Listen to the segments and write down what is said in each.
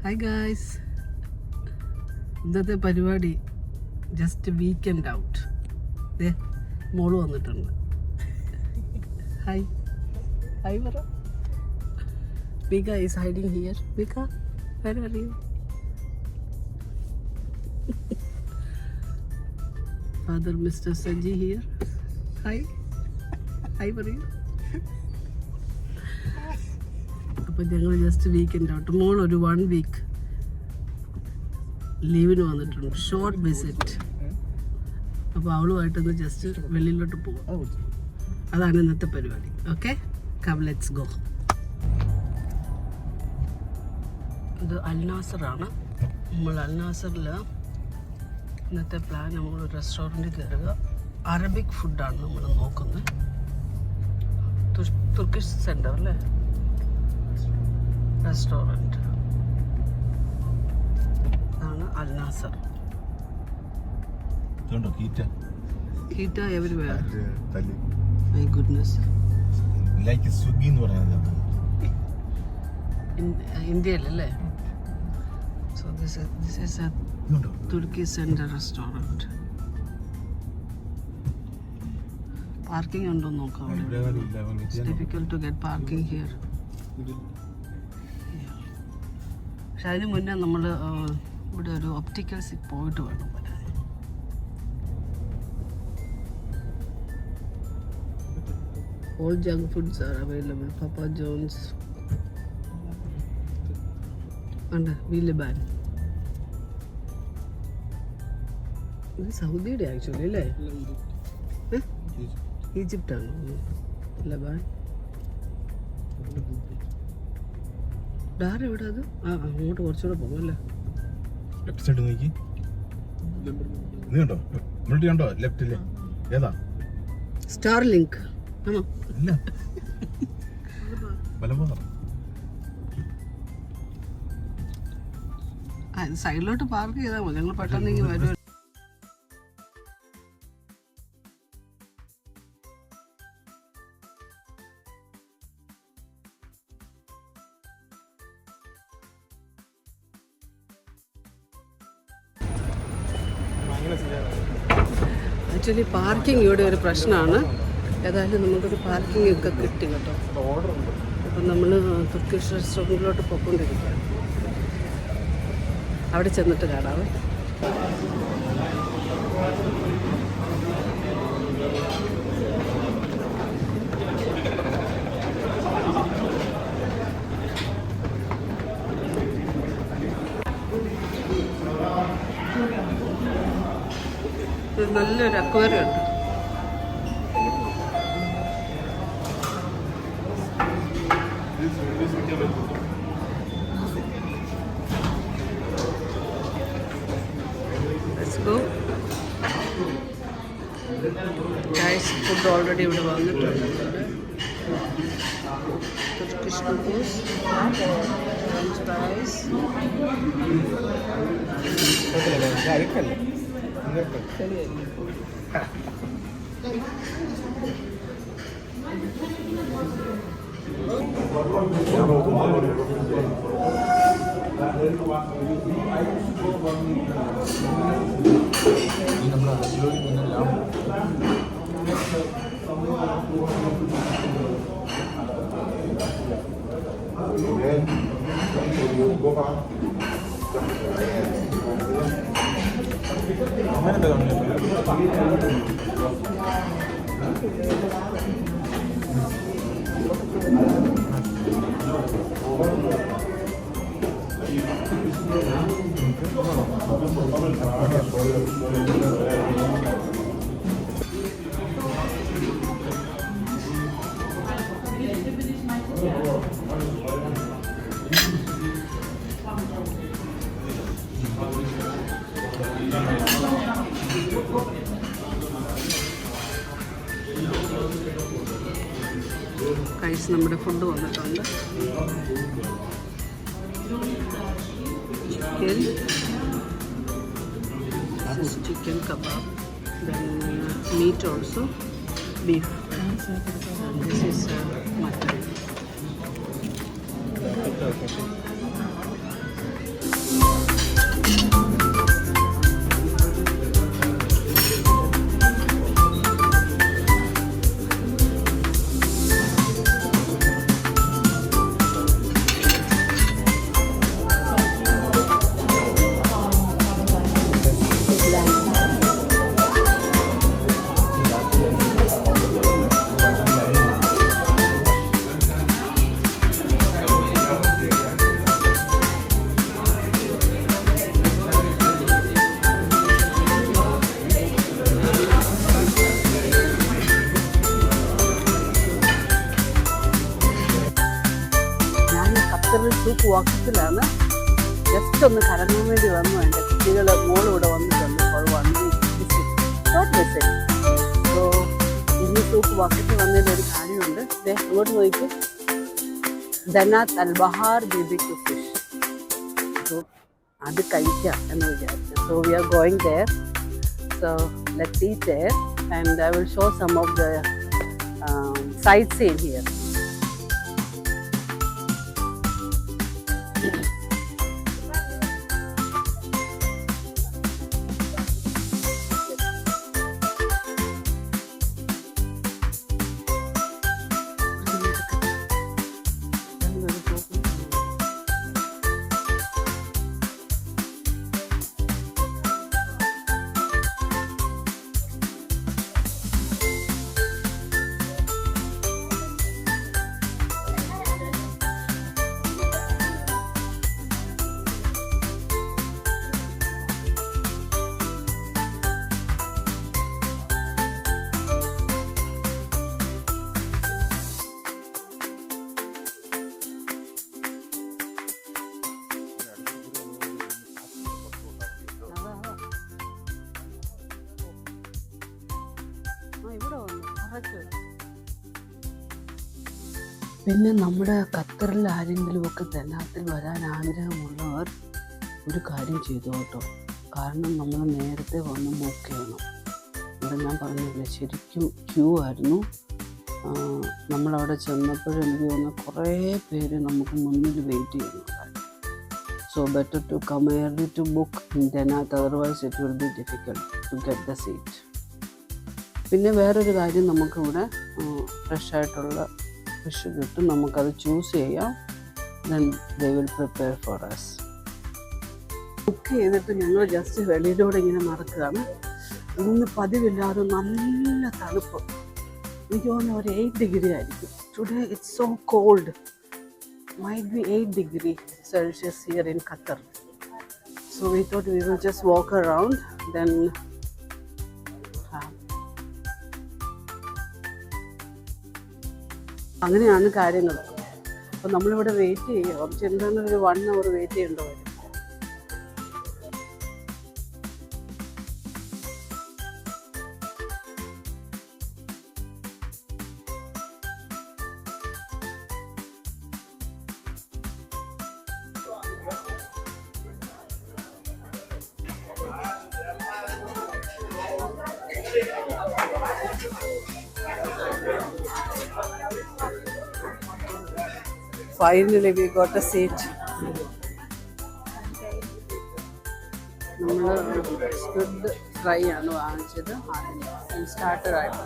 Hi guys, ഇന്നത്തെ പരിപാടി just weekend out. മോള് വന്നിട്ടുണ്ട്. ഹായ് ഹായ് പറ. ബിക ഈസ് ഹൈഡിങ് ഹിയർ. ബിക, where are you? Father Mr. Sanji here. Hi hi പറയൂ. അപ്പം ഞങ്ങൾ ജസ്റ്റ് വീക്കെൻഡ് ഔട്ട്. മോൾ ഒരു 1 വീക്ക് ലീവിന് വന്നിട്ടുണ്ട്, ഷോർട്ട് വിസിറ്റ്. അപ്പോൾ അവളുമായിട്ടൊന്ന് ജസ്റ്റ് വെളിയിലോട്ട് പോകും. അതാണ് ഇന്നത്തെ പരിപാടി. Okay, come let's go. ഇത് അൽനാസറാണ്. നമ്മൾ അൽനാസറിൽ ഇന്നത്തെ പ്ലാൻ, നമ്മൾ റെസ്റ്റോറൻറ്റിൽ കയറുക. അറബിക് ഫുഡാണ് നമ്മൾ നോക്കുന്നത്. തുർക്കിഷ് സെൻറ്റർ അല്ലേ, റെസ്റ്റോറൻറ്റ്. അതാണ് Al Nassr. Heat everywhere. My goodness. Like Swiggy എന്ന് പറയുന്നത് ഇന്ത്യയിലല്ലേ. So this is a Turkish centre restaurant. Parking ഉണ്ടോ നോക്കാം. Difficult to get parking here. പക്ഷെ അതിന് മുന്നേ നമ്മൾ ഇവിടെ ഒരു ഒപ്റ്റിക്കൽസിൽ പോയിട്ട് വേണം വരാൻ. All junk foods are available. Papa John's and Villeban. ഇത് സൗദിയുടെ ആക്ച്വലി അല്ലേ? ഈജിപ്റ്റാണ്. ലബാൻ ഡാർ എവിടെ? അത് അങ്ങോട്ട് കുറച്ചുകൂടെ പോകും അല്ലേ? ലെഫ്റ്റ് സൈഡ് നോക്കി. ഇത് കണ്ടോ, മുകളിൽ കണ്ടോ ലെഫ്റ്റില്? ഏതാ? സ്റ്റാർ ലിങ്ക് ആണോ? ഇല്ല, മലബാർ. സൈഡിലോട്ട് പാർക്ക് ചെയ്താൽ മതി. ഞങ്ങൾ പെട്ടെന്ന് വരും. ആക്ച്വലി പാർക്കിംഗ് ഇവിടെ ഒരു പ്രശ്നമാണ്. ഏതായാലും നമുക്കൊരു പാർക്കിംഗ് ഒക്കെ കിട്ടി കേട്ടോ. അപ്പം നമ്മൾ തുർക്കിഷ് റെസ്റ്റോറൻറ്റിലോട്ട് പോയിക്കൊണ്ടിരിക്കുകയാണ്. അവിടെ ചെന്നിട്ട് കാണാവേ. നല്ലൊരു അക്വേറിയം ഉണ്ട്. ഫുഡ് ഓൾറെഡി ഇവിടെ വന്നിട്ടുണ്ട്. തുർക്കിഷ് കുബൂസ്, ഫ്രഞ്ച് ഫ്രൈസ്. കൈസ്, നമ്മുടെ ഫുഡ് വന്നിട്ടുണ്ട്. Chicken kebab, then meat also, beef, and this is mutton. ബക്കറ്റിലാണ്. ജസ്റ്റ് ഒന്ന് കറങ്ങാൻ വേണ്ടി വന്നു. എൻ്റെ കുട്ടികൾ മോളിവിടെ വന്നിട്ടുണ്ട്. അപ്പോൾ വന്ന് സോ ഇന്ന് സൂപ്പ് ബക്കറ്റ് വന്നതിൻ്റെ ഒരു കാര്യമുണ്ട്. അങ്ങോട്ട് നോക്കി, Danat Al Bahar BBQ fish. So അത് കഴിക്കാം എന്ന് വിചാരിച്ചു. So we are going there. So let's eat there and I will show some of the sightseeing here. പിന്നെ നമ്മുടെ ഖത്തറിൽ ആരെങ്കിലുമൊക്കെ ദനാത്തിൽ വരാൻ ആഗ്രഹമുള്ളവർ ഒരു കാര്യം ചെയ്തു കേട്ടോ. കാരണം നമ്മൾ നേരത്തെ വന്ന് ബുക്ക് ചെയ്യണം. ഇവിടെ ഞാൻ പറഞ്ഞില്ലേ, ശരിക്കും ക്യൂ ആയിരുന്നു. നമ്മളവിടെ ചെന്നപ്പോഴും എനിക്ക് തോന്നുന്നു കുറേ പേര് നമുക്ക് മുന്നിൽ വെയിറ്റ് ചെയ്യുന്നുണ്ടായിരുന്നു. So better to come early to book in Danath, otherwise it will be difficult to get the seat. പിന്നെ വേറൊരു കാര്യം, നമുക്കിവിടെ ഫ്രഷായിട്ടുള്ള ഫിഷ് കിട്ടും. നമുക്കത് ചൂസ് ചെയ്യാം. Then they will prepare for us. Book ചെയ്തിട്ട് ഞങ്ങൾ ജസ്റ്റ് വെളിയിലൂടെ ഇങ്ങനെ നടക്കുകയാണ്. ഇന്ന് പതിവില്ലാതെ നല്ല തണുപ്പ്. എനിക്ക് തോന്നുന്നു ഒരു 8 ഡിഗ്രി ആയിരിക്കും. Today it's so cold. Might be 8 degree Celsius here in Qatar. So we thought we will just walk around. Then അങ്ങനെയാണ് കാര്യങ്ങൾ. അപ്പോൾ നമ്മളിവിടെ വെയിറ്റ് ചെയ്യുക. കുറച്ച് എന്താണെന്ന് ഒരു 1 hour വെയിറ്റ് ചെയ്യേണ്ടി വരും. Finally we got a seat. നമ്മൾ സ്ക്വിഡ് ഫ്രൈ ആണ് വാങ്ങിച്ചത്. സ്റ്റാർട്ടർ ആയിട്ട്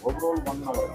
overall 1 hour.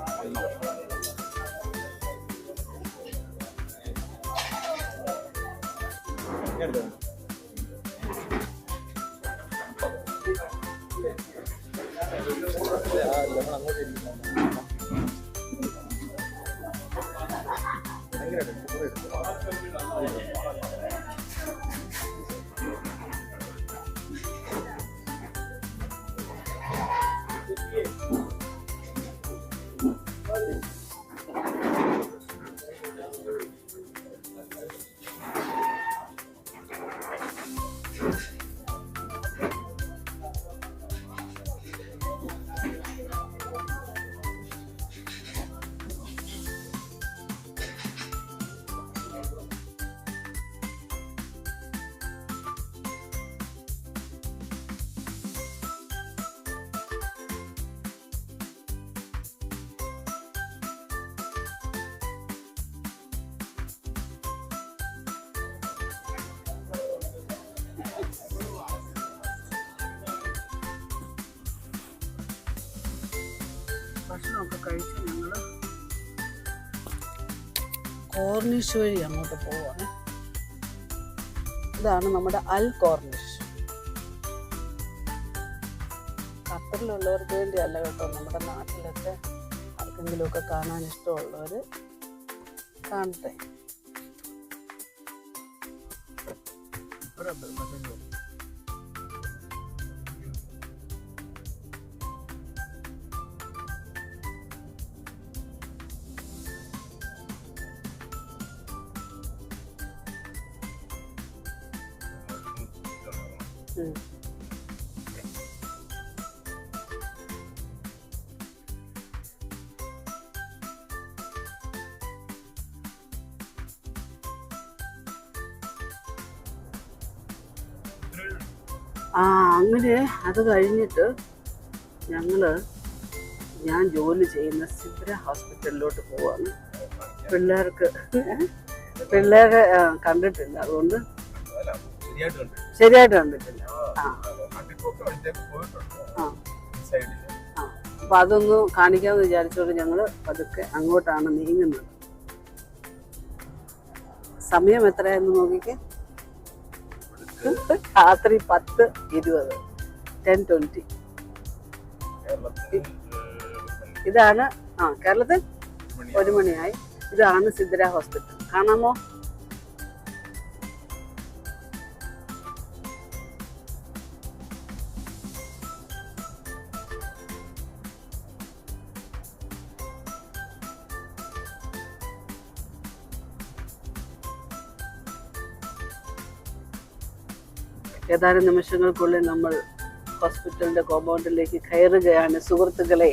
ഭക്ഷണമൊക്കെ കഴിച്ച് ഞങ്ങൾ കോർണിഷ് വഴി അങ്ങോട്ട് പോവാണ്. ഇതാണ് നമ്മുടെ അൽ കോർണിഷ്. ഖത്തറിലുള്ളവർക്ക് വേണ്ടി അല്ല കേട്ടോ, നമ്മുടെ നാട്ടിലൊക്കെ ആർക്കെങ്കിലുമൊക്കെ കാണാൻ ഇഷ്ടമുള്ളവർ കാണട്ടെ. അങ്ങനെ അത് കഴിഞ്ഞിട്ട് ഞാൻ ജോലി ചെയ്യുന്ന സിബ്ര ഹോസ്പിറ്റലിലോട്ട് പോവാണ്. പിള്ളേരെ കണ്ടിട്ടില്ല, അതുകൊണ്ട് ശരിയായിട്ട് കണ്ടിട്ടില്ല. അപ്പൊ അതൊന്ന് കാണിക്കാമെന്ന് വിചാരിച്ചോണ്ട് ഞങ്ങള് പതുക്കെ അങ്ങോട്ടാണ് നീങ്ങുന്നത്. സമയം എത്രയായിരുന്നു നോക്കിക്കേ, രാത്രി 10:20, 10:20. ഇതാണ് കേരളത്തിൽ 1 മണിയായി. ഇതാണ് സിദ്ര ഹോസ്പിറ്റൽ, കാണാമോ? ഏതാനും നിമിഷങ്ങൾക്കുള്ളിൽ നമ്മൾ ഹോസ്പിറ്റലിന്റെ കോമ്പൗണ്ടിലേക്ക് കയറുകയാണ് സുഹൃത്തുക്കളെ.